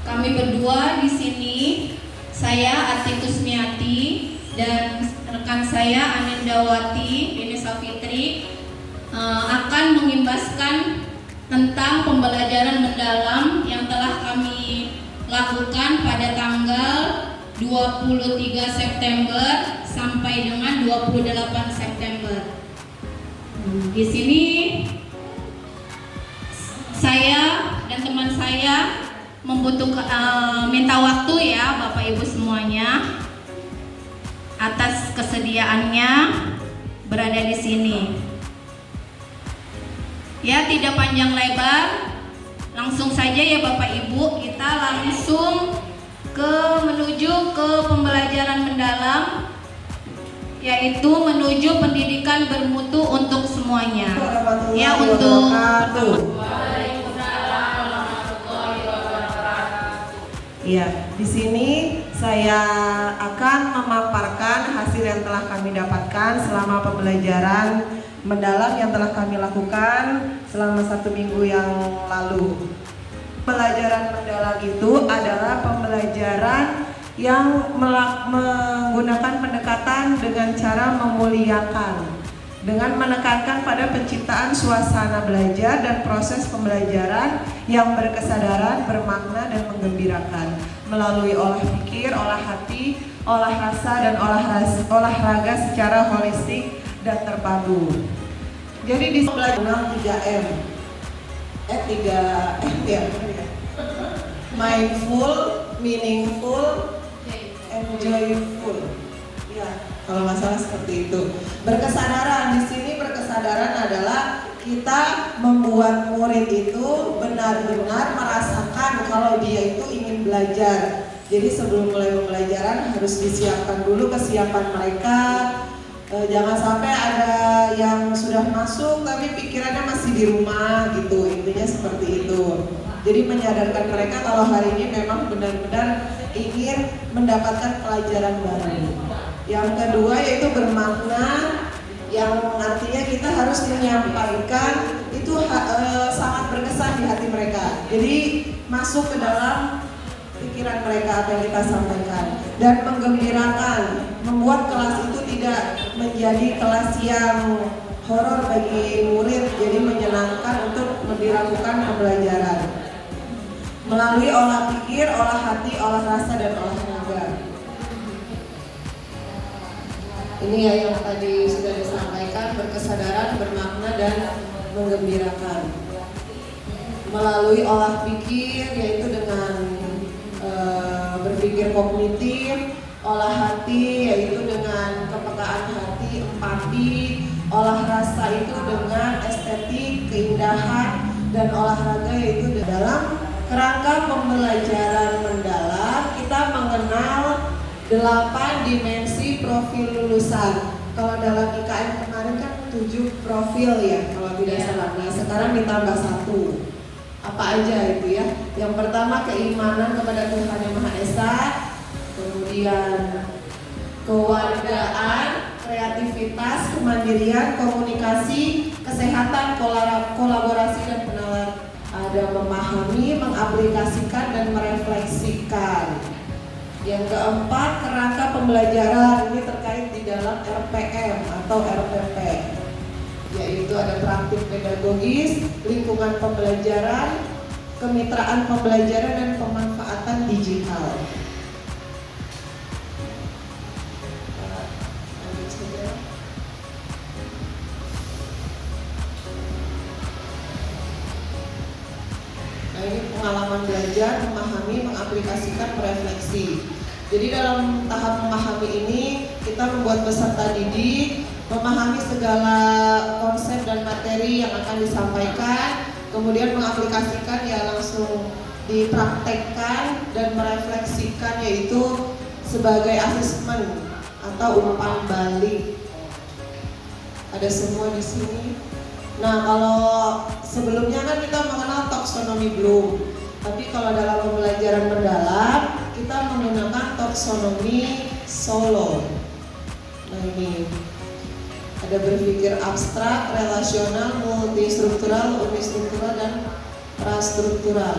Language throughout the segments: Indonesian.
Kami berdua di sini, saya Ati Kusmiati dan rekan saya Anindawati Dini Safitri akan mengimbaskan tentang pembelajaran mendalam yang telah kami lakukan pada tanggal 23 September sampai dengan 28 September. Di sini saya dan teman saya membutuhkan minta waktu ya Bapak Ibu semuanya atas kesediaannya berada di sini. Ya, tidak panjang lebar, langsung saja ya Bapak Ibu, kita langsung menuju ke pembelajaran mendalam, yaitu menuju pendidikan bermutu untuk semuanya. Ya, untuk ya, di sini saya akan memaparkan hasil yang telah kami dapatkan selama pembelajaran mendalam yang telah kami lakukan selama 1 minggu yang lalu. Pembelajaran mendalam itu adalah pembelajaran yang menggunakan pendekatan dengan cara memuliakan, dengan menekankan pada penciptaan suasana belajar dan proses pembelajaran yang berkesadaran, bermakna, dan menggembirakan melalui olah pikir, olah hati, olah rasa, dan olahraga secara holistik dan terpadu. Jadi di pembelajaran 3M ya, mindful, meaningful, and joyful. Ya, kalau nggak salah seperti itu. Berkesadaran, di sini berkesadaran adalah kita membuat murid itu benar-benar merasakan kalau dia itu ingin belajar. Jadi sebelum mulai pembelajaran harus disiapkan dulu kesiapan mereka. Jangan sampai ada yang sudah masuk tapi pikirannya masih di rumah gitu. Intinya seperti itu. Jadi menyadarkan mereka kalau hari ini memang benar-benar ingin mendapatkan pelajaran baru. Yang kedua yaitu bermakna, yang artinya kita harus menyampaikan itu sangat berkesan di hati mereka. Jadi masuk ke dalam pikiran mereka apa yang kita sampaikan, dan menggembirakan, membuat kelas itu tidak menjadi kelas yang horor bagi murid, jadi menyenangkan untuk dilakukan pembelajaran melalui olah pikir, olah hati, olah rasa, dan olahraga. Ini ya yang tadi sudah disampaikan, berkesadaran, bermakna, dan menggembirakan melalui olah pikir, yaitu dengan berpikir kognitif, olah hati yaitu dengan kepekaan hati, empati, olah rasa itu dengan estetik, keindahan, dan olahraga yaitu dalam kerangka pembelajaran mendalam. Kita mengenal 8 dimensi profil lulusan. Kalau dalam IKN kemarin kan 7 profil ya kalau tidak salah. Nah sekarang ditambah 1. Apa aja itu ya? Yang pertama keimanan kepada Tuhan Yang Maha Esa, kemudian kewargaan, kreativitas, kemandirian, komunikasi, kesehatan, kolaborasi, dan penalar. Ada memahami, mengaplikasikan, dan merefleksikan. Yang keempat kerangka pembelajaran, ini terkait di dalam RPM atau RPP, yaitu ada praktik pedagogis, lingkungan pembelajaran, kemitraan pembelajaran, dan pemanfaatan digital. Nah ini pengalaman belajar, memahami, mengaplikasikan, merefleksi. Jadi dalam tahap memahami ini kita membuat peserta didik memahami segala konsep dan materi yang akan disampaikan, kemudian mengaplikasikan ya langsung dipraktekkan dan merefleksikan, yaitu sebagai asesmen atau umpan balik. Ada semua di sini. Nah kalau sebelumnya kan kita mengenal taksonomi Bloom, tapi kalau dalam pembelajaran mendalam kita menggunakan taksonomi Solo. Nah ini ada berpikir abstrak, relasional, multistruktural, unistruktural, dan prastruktural.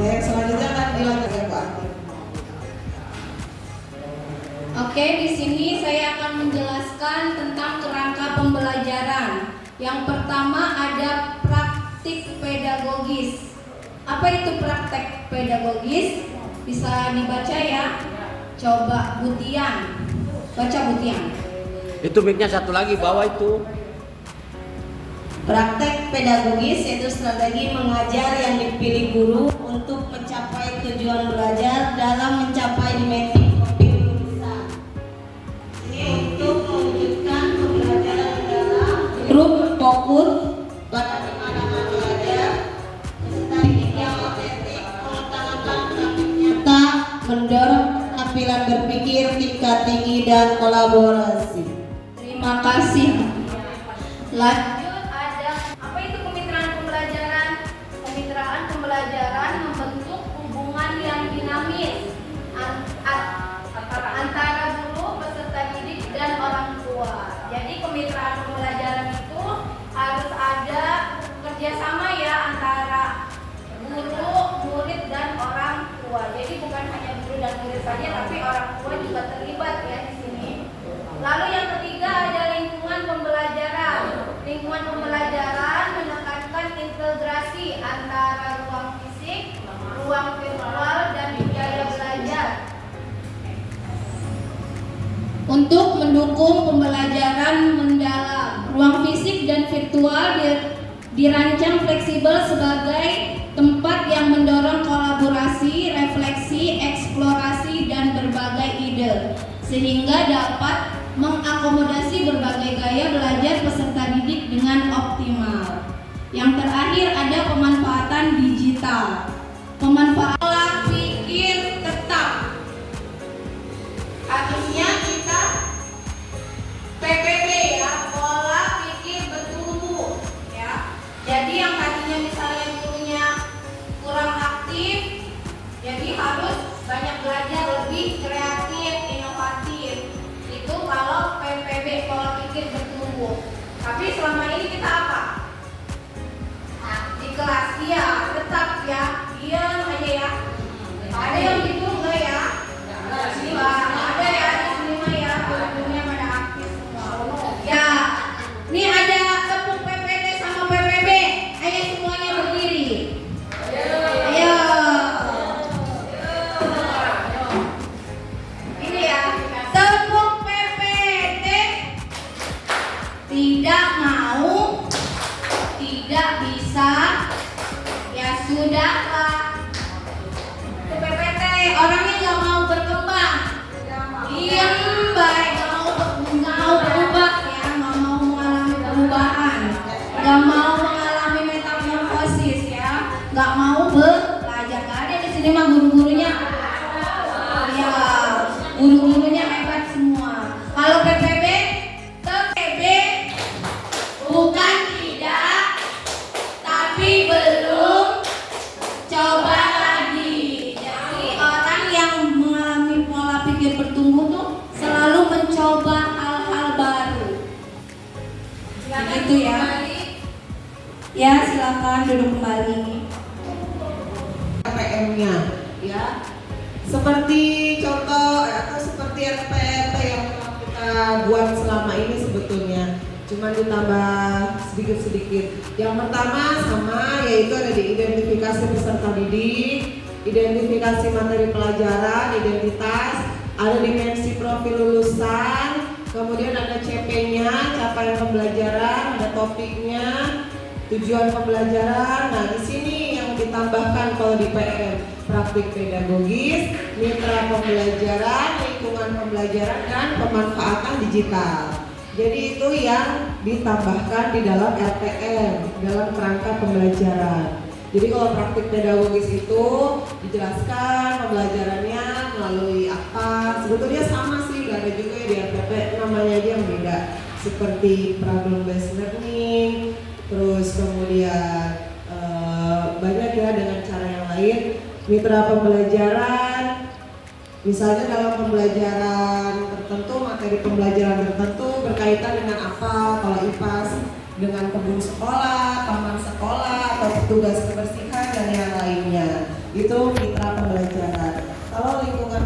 yang selanjutnya akan dilanjutkan Bu Aktif. Oke, di sini saya akan menjelaskan tentang kerangka pembelajaran. Yang pertama ada praktik pedagogis. Apa itu praktek pedagogis? Bisa dibaca ya. Coba Butian. Baca Butian. Itu mic-nya satu lagi bawah itu. Praktek pedagogis yaitu strategi mengajar yang dipilih guru untuk mencapai tujuan belajar dalam mencapai dimensi lulusan. Ini untuk mewujudkan pembelajaran dalam grup fokus pada pengalaman belajar, peserta didik yang otentik, mengutamakan praktik nyata, mendorong keterampilan berpikir tingkat tinggi dan kolaborasi. Terima kasih. Lanjut ada apa itu kemitraan pembelajaran? Kemitraan pembelajaran membentuk hubungan yang dinamis antara guru, peserta didik dan orang tua. Jadi kemitraan pembelajaran itu harus ada kerjasama ya antara guru, murid dan orang tua. Jadi bukan hanya guru dan murid saja, tapi orang tua juga terlibat ya di sini. Lalu yang ketiga ada lingkungan pembelajaran. Lingkungan pembelajaran menekankan integrasi antara ruang fisik, ruang virtual, dan biaya belajar. Untuk mendukung pembelajaran mendalam, ruang fisik dan virtual dirancang fleksibel sebagai tempat yang mendorong kolaborasi, refleksi, eksplorasi, dan berbagai ide, sehingga dapat mengakomodasi berbagai gaya belajar peserta didik dengan optimal. Yang terakhir ada pemanfaatan digital. Pemanfaatan pola pikir tetap. Artinya kita PPB ya, pola pikir bertumbuh ya. Jadi yang tadinya misalnya gurunya kurang aktif, jadi harus banyak belajar, lebih kreatif, inovatif. Itu kalau PPB, pola pikir bertumbuh. Tapi selama ini kita apa? Di kelas ya, tetap ya, diam aja ya. Ada yang gitu enggak ya? Ada ya, di sini mah ya, gurunya pada aktif semua. Ya, ini ada tepuk PPD sama PPB. Ayo semuanya berdiri. Ayo. Ini ya, tepuk PPD. Tidak mau, tidak bisa, ya sudahlah. Itu PPT, orangnya nggak mau berkembang, diam baik, nggak mau berubah ya, nggak mau mengalami perubahan, nggak mau mengalami metamorfosis ya, nggak mau belajar. Nggak ada di sini mah guru-gurunya, ya guru-gurunya hebat semua. Kalau PPB bukan tidak, tapi belum, coba lagi. Jadi orang yang mengalami pola pikir bertumbuh tuh selalu mencoba hal-hal baru. Begitu ya. Ya, silakan duduk kembali. RPM-nya ya. Seperti contoh atau seperti RPM yang telah kita buat selama ini sebetulnya. Cuma ditambah sedikit-sedikit. Yang pertama sama, yaitu ada di identifikasi peserta didik, identifikasi materi pelajaran, identitas, ada dimensi profil lulusan, kemudian ada CP-nya, capaian pembelajaran, ada topiknya, tujuan pembelajaran. Nah, di sini yang ditambahkan kalau di PM, praktik pedagogis, mitra pembelajaran, lingkungan pembelajaran, dan pemanfaatan digital. Jadi itu yang ditambahkan di dalam RPM, dalam kerangka pembelajaran. Jadi kalau praktik pedagogis itu dijelaskan pembelajarannya melalui apa. Sebetulnya sama sih, nggak ada juga ya di RPP, namanya aja yang beda. Seperti problem based learning, terus kemudian banyak ya dengan cara yang lain. Mitra pembelajaran, misalnya dalam pembelajaran tertentu, materi pembelajaran tertentu berkaitan dengan apa, kalau IPAS dengan kebun sekolah, taman sekolah, atau petugas kebersihan dan yang lainnya. Itu mitra pembelajaran. Kalau lingkungan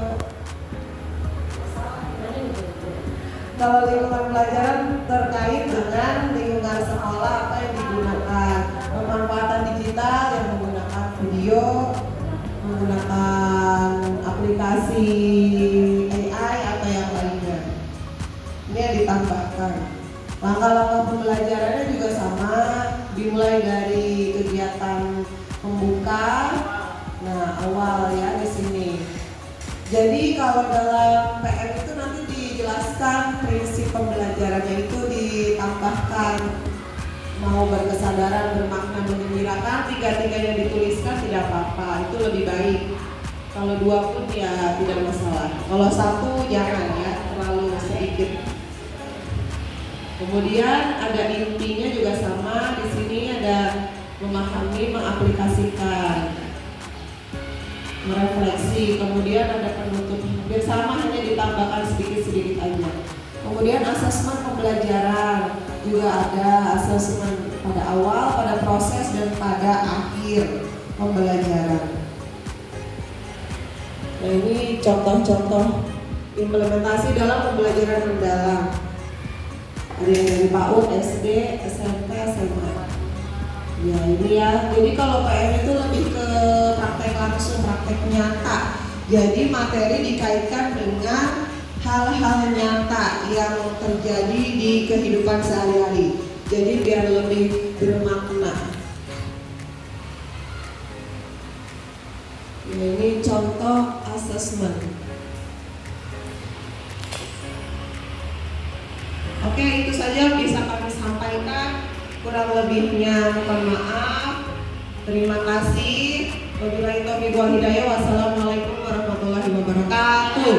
pelajaran terkait dengan lingkungan sekolah, apa yang digunakan, pemanfaatan digital yang menggunakan video, menggunakan aplikasi AI atau yang lainnya. Ini yang ditambahkan. Langkah-langkah pembelajarannya juga sama, dimulai dari kegiatan pembuka. Nah, awal ya di sini. Jadi kalau dalam PM itu nanti dijelaskan prinsip pembelajarannya itu ditambahkan, mau berkesadaran, bermakna, menggembirakan, tiga-tiganya dituliskan tidak apa-apa, itu lebih baik. Kalau 2 pun ya tidak masalah. Kalau 1 jangan ya, terlalu sedikit. Kemudian ada intinya juga sama, di sini ada memahami, mengaplikasikan, merefleksi, kemudian ada penutup. Hampir sama, hanya ditambahkan sedikit-sedikit aja. Kemudian asesmen pembelajaran juga ada, asesmen pada awal, pada proses, dan pada akhir pembelajaran. Nah, ini contoh-contoh implementasi dalam pembelajaran mendalam. Ada yang dari PAUD, SD, SMP, SMA. Ya ini ya, jadi kalau PM itu lebih ke praktek langsung, praktek nyata. Jadi materi dikaitkan dengan hal-hal nyata yang terjadi di kehidupan sehari-hari. Jadi biar lebih bermakna. Ya, ini contoh asesmen. Oke, itu saja bisa kami sampaikan. Kurang lebihnya mohon maaf. Terima kasih. Wabillahi taufiq wal hidayah. Wassalamualaikum warahmatullahi wabarakatuh.